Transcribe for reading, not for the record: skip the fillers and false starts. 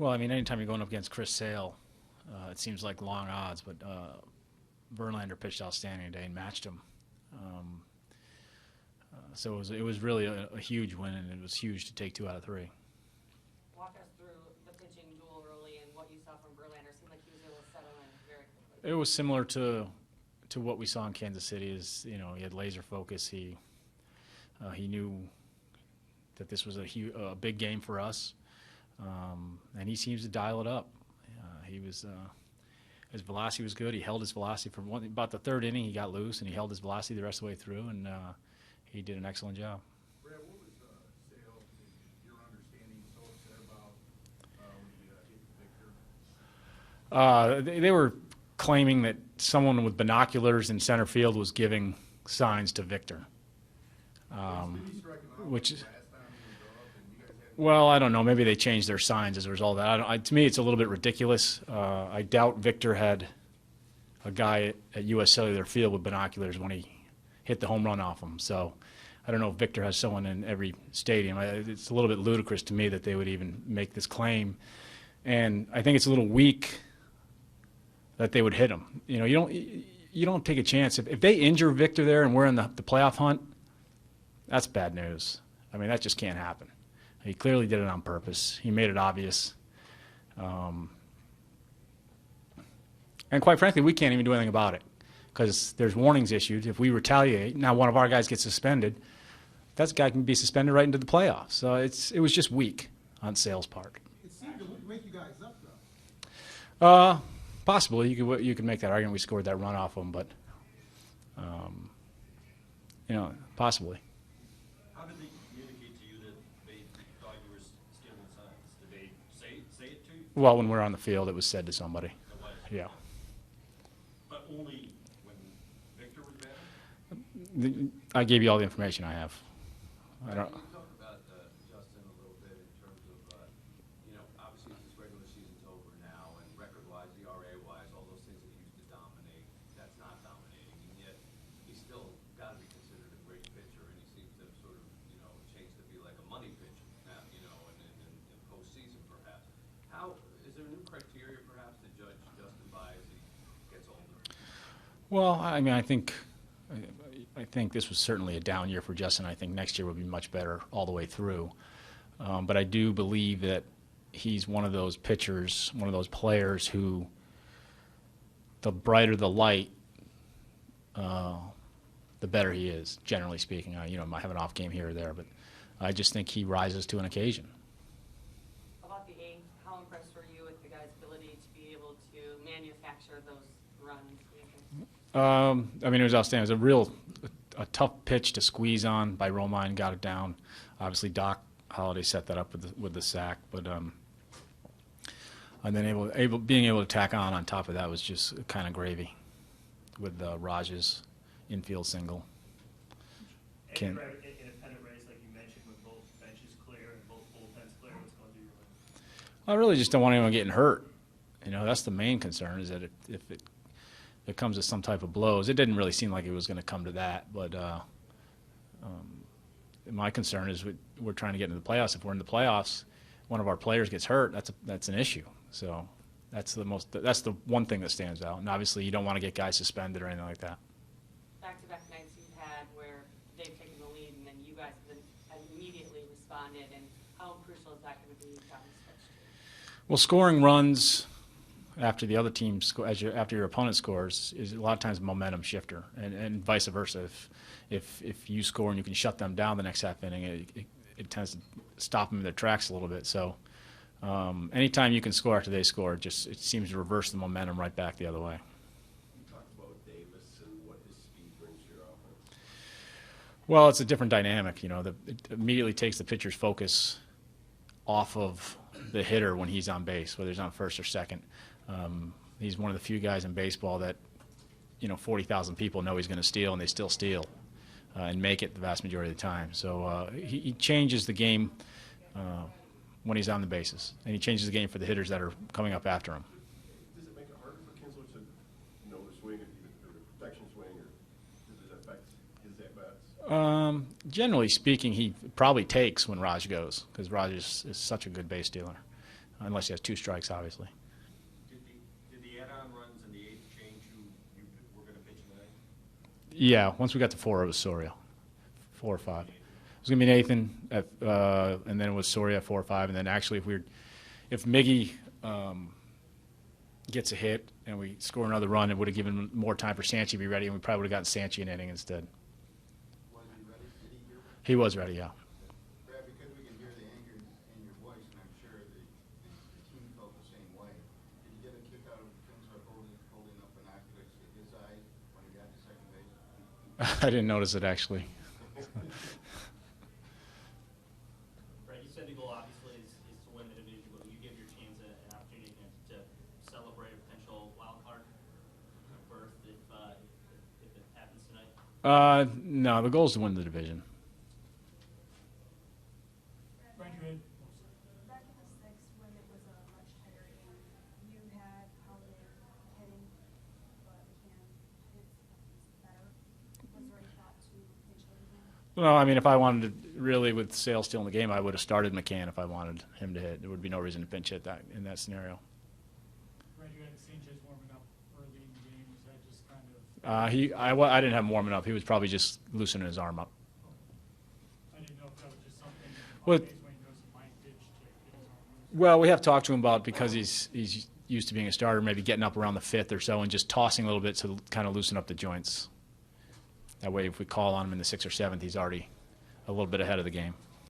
Well, I mean, anytime you're going up against Chris Sale, it seems like long odds, but Verlander pitched outstanding today and matched him. So it was really a huge win, and it was huge to take 2 out of 3. Walk us through the pitching duel early and what you saw from Verlander. It seemed like he was able to settle in very quickly. It was similar to what we saw in Kansas City. Is he had laser focus. He knew that this was a big game for us, and he seems to dial it up. His velocity was good. He held his velocity for about the 3rd inning. He got loose and he held his velocity the rest of the way through, and he did an excellent job. Brad, what was Sale, your understanding, so upset about when he hit Victor? They were claiming that someone with binoculars in center field was giving signs to Victor, which is. Well, I don't know. Maybe they changed their signs as a result of that. To me, it's a little bit ridiculous. I doubt Victor had a guy at U.S. Cellular Field with binoculars when he hit the home run off him. So I don't know if Victor has someone in every stadium. It's a little bit ludicrous to me that they would even make this claim. And I think it's a little weak that they would hit him. You don't take a chance. If they injure Victor there and we're in the playoff hunt, that's bad news. I mean, that just can't happen. He clearly did it on purpose. He made it obvious. And quite frankly, we can't even do anything about it because there's warnings issued. If we retaliate, now one of our guys gets suspended, that guy can be suspended right into the playoffs. So it was just weak on Sale's part. It seemed to wake you guys up, though. Possibly. You could make that argument. We scored that run off them, but, possibly. How did they communicate to you that they thought you were stealing signs? Did they say it to you? Well, when we're on the field, it was said to somebody. It was. Yeah. But only when Victor was batting? I gave you all the information I have. I don't. Can you talk about Justin a little bit in terms of, obviously this regular season's over now, and record-wise, ERA-wise, all those things that he used to dominate, that's not dominating, and yet he's still got to be considered a great pitcher, and he seems to have sort of, changed to be like a money pitcher now, in postseason perhaps. Is there a new criteria perhaps to judge Justin by as he gets older? Well, I mean, I think this was certainly a down year for Justin. I think next year will be much better all the way through. But I do believe that he's one of those pitchers, one of those players who, the brighter the light, the better he is, generally speaking. Might have an off game here or there, but I just think he rises to an occasion. About the 8th, how impressed were you with the guy's ability to be able to manufacture those runs? I mean, it was outstanding. It was a tough pitch to squeeze on by Romine, got it down. Obviously, Doc Holliday set that up with the sack, but and then being able to tack on top of that was just kind of gravy with Raj's infield single. In a pennant race, like you mentioned, with both benches clear and both bullpens clear, what's going to do your win? I really just don't want anyone getting hurt. That's the main concern, is that if it comes to some type of blows. It didn't really seem like it was going to come to that, but my concern is we're trying to get into the playoffs. If we're in the playoffs, one of our players gets hurt, that's an issue. So that's the one thing that stands out. And obviously, you don't want to get guys suspended or anything like that. Back-to-back nights you've had where they've taken the lead and then you guys have immediately responded, and how crucial is that going to be down the stretch? Well, scoring runs after the other team after your opponent scores is a lot of times a momentum shifter, and vice versa. If you score and you can shut them down the next half inning, it tends to stop them in their tracks a little bit. So anytime you can score after they score, it seems to reverse the momentum right back the other way. You talked about Davis and what his speed brings to your offense. Well, it's a different dynamic. It immediately takes the pitcher's focus off of the hitter when he's on base, whether he's on first or second. He's one of the few guys in baseball that 40,000 people know he's going to steal, and they still steal and make it the vast majority of the time. So he changes the game when he's on the bases, and he changes the game for the hitters that are coming up after him. Does it make it harder for Kinsler to know the swing, or the protection swing, or does it affect his at-bats? Generally speaking, he probably takes when Raj goes, because Raj is such a good base stealer. unless he has 2 strikes, obviously. Did the add-on runs in the 8th change who you were going to pitch in the 9th? Yeah, once we got to 4, it was Soria. 4 or 5. It was going to be Nathan, and then it was Soria 4 or 5, and then actually if Miggy gets a hit and we score another run, it would have given more time for Sanchi to be ready, and we probably would have gotten Sanchi an inning instead. Was he ready? Did he hear? He was ready, yeah. Brad, because we can hear the anger in your voice, and I'm sure the team felt the same way. Did you get a kick out of Kinsler holding up binoculars to his eyes when he got to second base? I didn't notice it, actually. Brad, you said the goal obviously is to win the division, but you give your teams an opportunity to celebrate a potential wild card berth if it happens tonight. No, the goal is to win the division. Brad, you had Back in the sixth, when it was a much tighter game, you had Holiday hitting, but McCann hit better. Was there any thought to pinch hit again? Well, I mean, if I wanted to really, with Sale still in the game, I would have started McCann if I wanted him to hit. There would be no reason to pinch hit that in that scenario. Brad, you had Sanchez warming up early in the game. Was that just kind of? I didn't have him warming up. He was probably just loosening his arm up. I didn't know if that was just something Well, when he knows a line pitch to get his arm loose. Well, we have talked to him about, because he's used to being a starter, maybe getting up around the 5th or so and just tossing a little bit to kind of loosen up the joints. That way, if we call on him in the 6th or 7th, he's already a little bit ahead of the game.